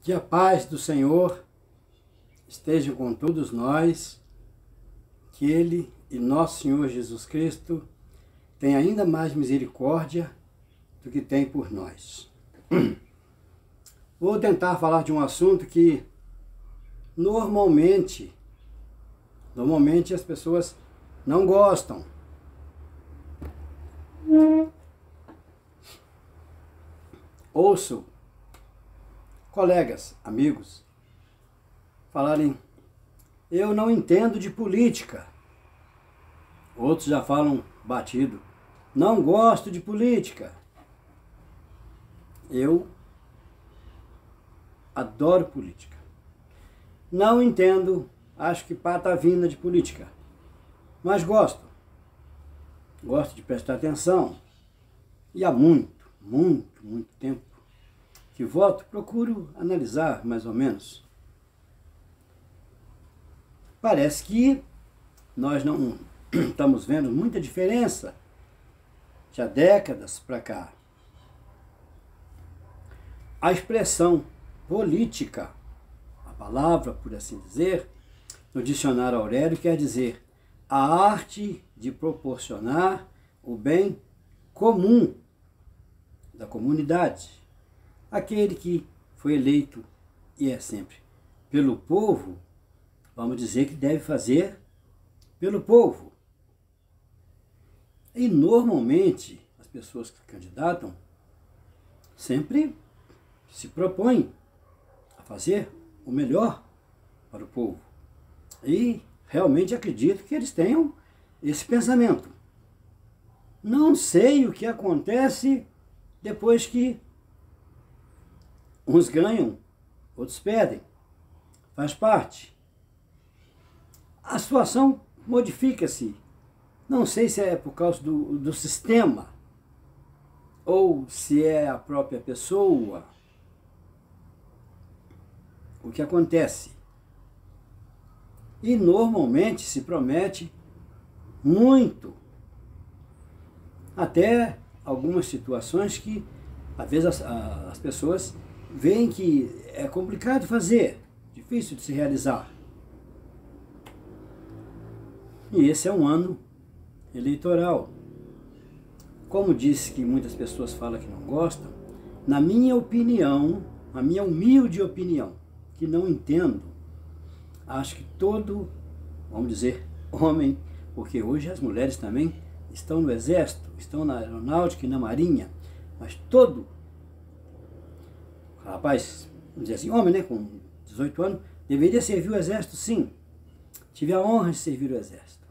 Que a paz do Senhor esteja com todos nós, que Ele e nosso Senhor Jesus Cristo tenha ainda mais misericórdia do que tem por nós. Vou tentar falar de um assunto que normalmente as pessoas não gostam. Ouço colegas, amigos, falarem: eu não entendo de política. Outros já falam batido: não gosto de política. Eu adoro política. Não entendo, acho que patavina de política, mas gosto. Gosto de prestar atenção. E há muito tempo que voto, procuro analisar mais ou menos. Parece que nós não estamos vendo muita diferença de há décadas para cá. A expressão política, a palavra, por assim dizer, no dicionário Aurélio quer dizer a arte de proporcionar o bem comum da comunidade. Aquele que foi eleito e é sempre pelo povo, vamos dizer que deve fazer pelo povo. E normalmente as pessoas que se candidatam sempre se propõem a fazer o melhor para o povo. E realmente acredito que eles tenham esse pensamento. Não sei o que acontece depois que uns ganham, outros perdem. Faz parte. A situação modifica-se. Não sei se é por causa do sistema, ou se é a própria pessoa. O que acontece? E normalmente se promete muito. Até algumas situações que, às vezes, as pessoas veem que é complicado fazer, difícil de se realizar. E esse é um ano eleitoral. Como disse que muitas pessoas falam que não gostam, na minha opinião, a minha humilde opinião, que não entendo, acho que todo, vamos dizer, homem, porque hoje as mulheres também estão no exército, estão na aeronáutica e na marinha, mas todo rapaz, vamos dizer assim, homem, né, com 18 anos, deveria servir o exército, sim. Tive a honra de servir o exército.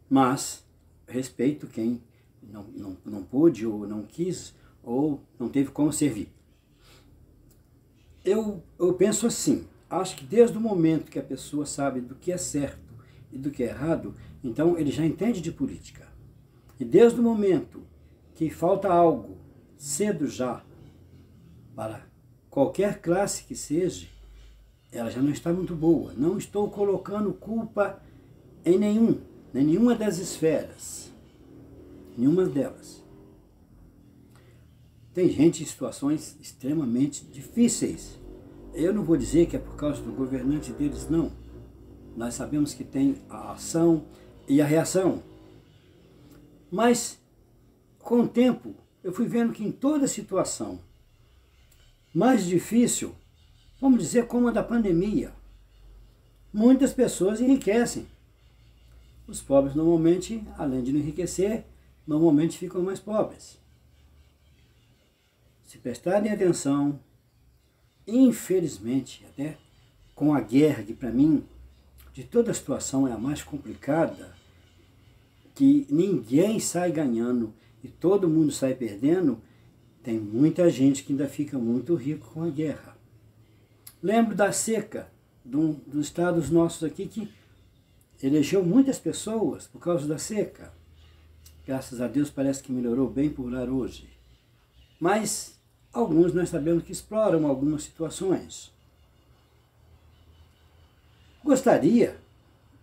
Mas respeito quem não pôde, ou não quis, ou não teve como servir. Eu penso assim, acho que desde o momento que a pessoa sabe do que é certo e do que é errado, então ele já entende de política. E desde o momento que falta algo, cedo já, para qualquer classe que seja, ela já não está muito boa. Não estou colocando culpa em nenhuma das esferas, nenhuma delas. Tem gente em situações extremamente difíceis. Eu não vou dizer que é por causa do governante deles, não. Nós sabemos que tem a ação e a reação. Mas, com o tempo, eu fui vendo que em toda situação mais difícil, vamos dizer como a da pandemia, muitas pessoas enriquecem. Os pobres normalmente, além de não enriquecer, normalmente ficam mais pobres. Se prestarem atenção, infelizmente, até com a guerra, que para mim, de toda a situação é a mais complicada, que ninguém sai ganhando e todo mundo sai perdendo, tem muita gente que ainda fica muito rico com a guerra. Lembro da seca dos estados nossos aqui, que elegeu muitas pessoas por causa da seca. Graças a Deus parece que melhorou bem por lá hoje. Mas alguns nós sabemos que exploram algumas situações.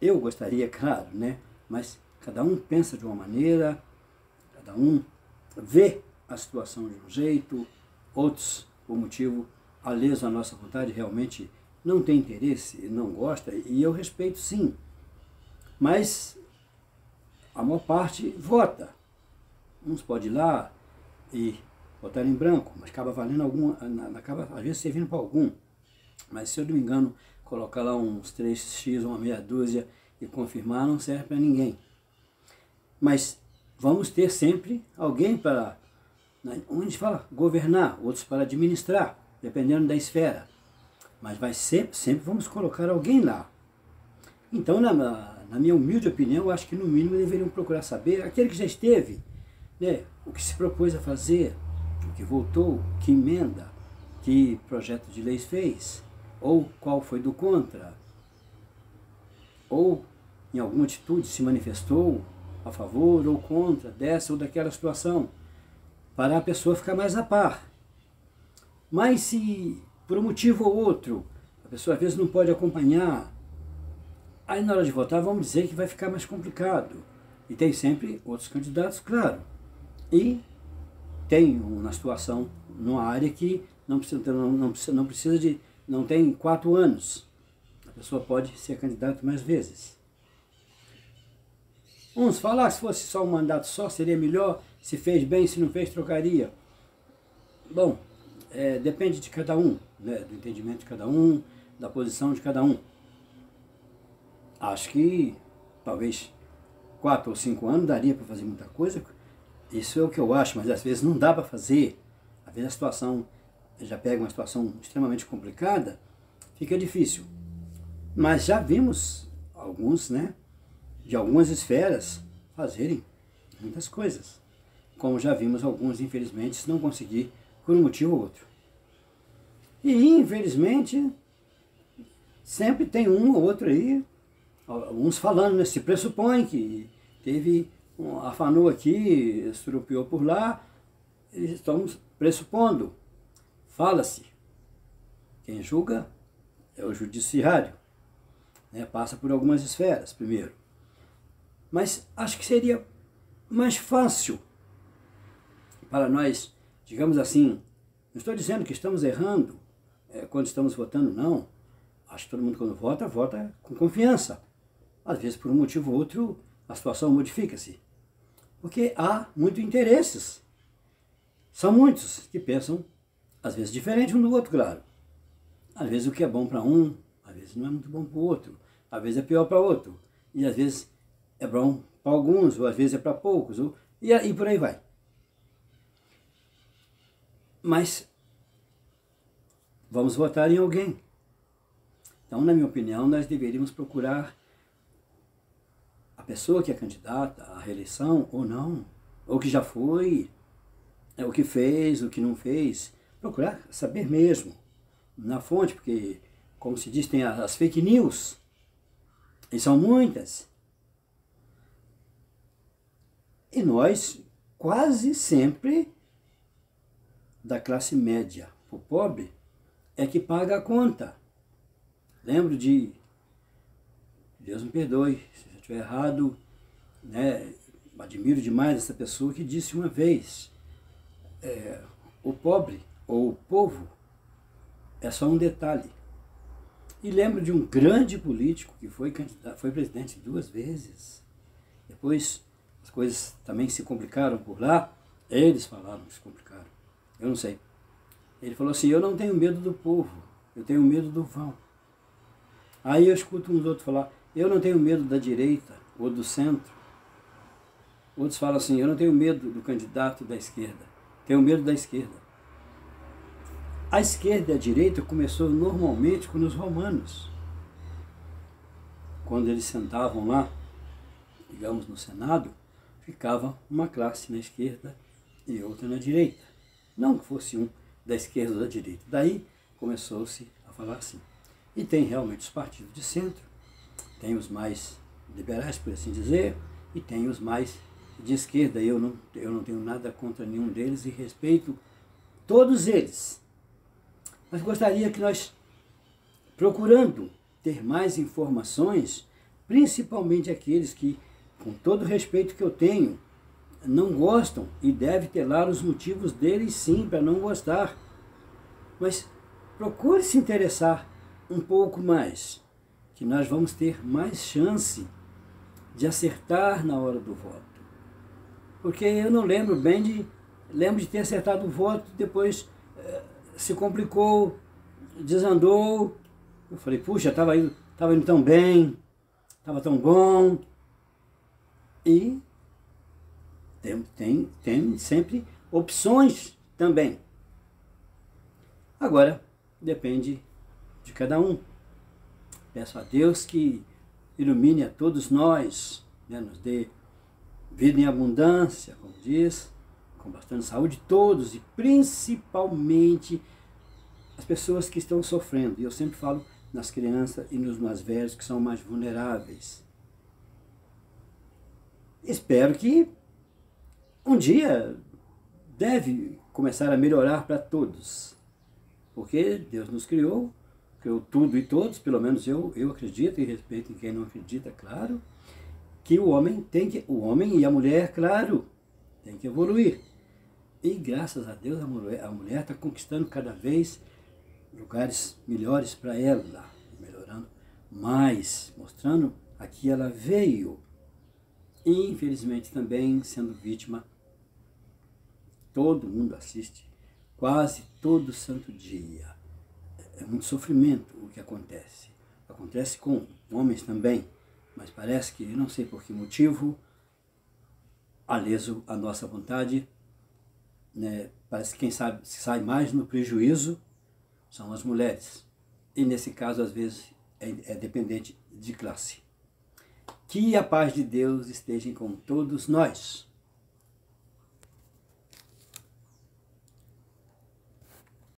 Eu gostaria, claro, né? Mas cada um pensa de uma maneira, cada um vê a situação de um jeito, outros por motivo alheio à nossa vontade, realmente não tem interesse, não gosta, e eu respeito sim. Mas a maior parte vota. Uns podem ir lá e votar em branco, mas acaba valendo algum, acaba às vezes servindo para algum. Mas se eu não me engano, colocar lá uns 3x, uma meia dúzia e confirmar não serve para ninguém. Mas vamos ter sempre alguém para, onde a gente fala, governar, outros para administrar, dependendo da esfera. Mas vai sempre vamos colocar alguém lá. Então, na minha humilde opinião, eu acho que no mínimo deveriam procurar saber, aquele que já esteve, né, o que se propôs a fazer, o que voltou, que emenda, que projeto de leis fez, ou qual foi do contra, ou em alguma atitude se manifestou a favor ou contra dessa ou daquela situação, para a pessoa ficar mais a par. Mas se por um motivo ou outro a pessoa às vezes não pode acompanhar, aí na hora de votar vamos dizer que vai ficar mais complicado. E tem sempre outros candidatos, claro. E tem uma situação numa área que não tem 4 anos. A pessoa pode ser candidato mais vezes. Uns falam que se fosse só um mandato só seria melhor, se fez bem, se não fez trocaria. Bom, depende de cada um, né, do entendimento de cada um, da posição de cada um. Acho que talvez 4 ou 5 anos daria para fazer muita coisa. Isso é o que eu acho, mas às vezes não dá para fazer. Às vezes a situação já pega uma situação extremamente complicada, fica difícil. Mas já vimos alguns, né, de algumas esferas fazerem muitas coisas. Como já vimos alguns, infelizmente, não conseguir por um motivo ou outro. E infelizmente sempre tem um ou outro aí, uns falando, né, se pressupõe que teve afanou aqui, estrupiou por lá, e estamos pressupondo. Fala-se. Quem julga é o judiciário, né? Passa por algumas esferas primeiro. Mas acho que seria mais fácil para nós, digamos assim, não estou dizendo que estamos errando quando estamos votando, não. Acho que todo mundo quando vota, vota com confiança. Às vezes por um motivo ou outro a situação modifica-se. Porque há muitos interesses. São muitos que pensam, às vezes, diferente um do outro, claro. Às vezes o que é bom para um, às vezes não é muito bom para o outro. Às vezes é pior para outro. E às vezes é bom para alguns, ou às vezes é para poucos. E por aí vai. Mas vamos votar em alguém. Então, na minha opinião, nós deveríamos procurar a pessoa que é candidata à reeleição ou não, ou que já foi, o que fez, o que não fez, procurar saber mesmo, na fonte, porque, como se diz, tem as fake news, e são muitas. E nós, quase sempre, da classe média para o pobre, é que paga a conta. Lembro de, Deus me perdoe, se eu estiver errado, né, admiro demais essa pessoa que disse uma vez, o pobre ou o povo é só um detalhe. E lembro de um grande político que foi presidente 2 vezes. Depois as coisas também se complicaram por lá, eles falaram que se complicaram, eu não sei. Ele falou assim, eu não tenho medo do povo, eu tenho medo do vão. Aí eu escuto uns outros falar, eu não tenho medo da direita ou do centro. Outros falam assim, eu não tenho medo do candidato da esquerda, tenho medo da esquerda. A esquerda e a direita começou normalmente com os romanos. Quando eles sentavam lá, digamos no Senado, ficava uma classe na esquerda e outra na direita. Não que fosse um da esquerda ou da direita. Daí começou-se a falar assim. E tem realmente os partidos de centro, tem os mais liberais, por assim dizer, e tem os mais de esquerda. Eu não tenho nada contra nenhum deles e respeito todos eles. Mas gostaria que nós, procurando ter mais informações, principalmente aqueles que, com todo o respeito que eu tenho, não gostam, e deve ter lá os motivos deles sim para não gostar. Mas procure se interessar um pouco mais, que nós vamos ter mais chance de acertar na hora do voto. Porque eu não lembro bem lembro de ter acertado o voto, depois se complicou, desandou. Eu falei, puxa, estava indo tão bem, estava tão bom. E tem sempre opções também. Agora, depende de cada um. Peço a Deus que ilumine a todos nós, né, nos dê vida em abundância, como diz, com bastante saúde, todos, e principalmente as pessoas que estão sofrendo. E eu sempre falo nas crianças e nos mais velhos, que são mais vulneráveis. Espero que um dia deve começar a melhorar para todos. Porque Deus nos criou tudo e todos, pelo menos eu acredito, e respeito em quem não acredita, claro, que o homem e a mulher, claro, tem que evoluir. E graças a Deus a mulher está conquistando cada vez lugares melhores para ela, melhorando mais, mostrando a que ela veio. E infelizmente também sendo vítima, todo mundo assiste, quase todo santo dia. É muito sofrimento o que acontece. Acontece com homens também, mas parece que, eu não sei por que motivo, aleso a nossa vontade, né? Parece que quem sabe sai mais no prejuízo são as mulheres. E nesse caso, às vezes, é dependente de classe. Que a paz de Deus esteja com todos nós.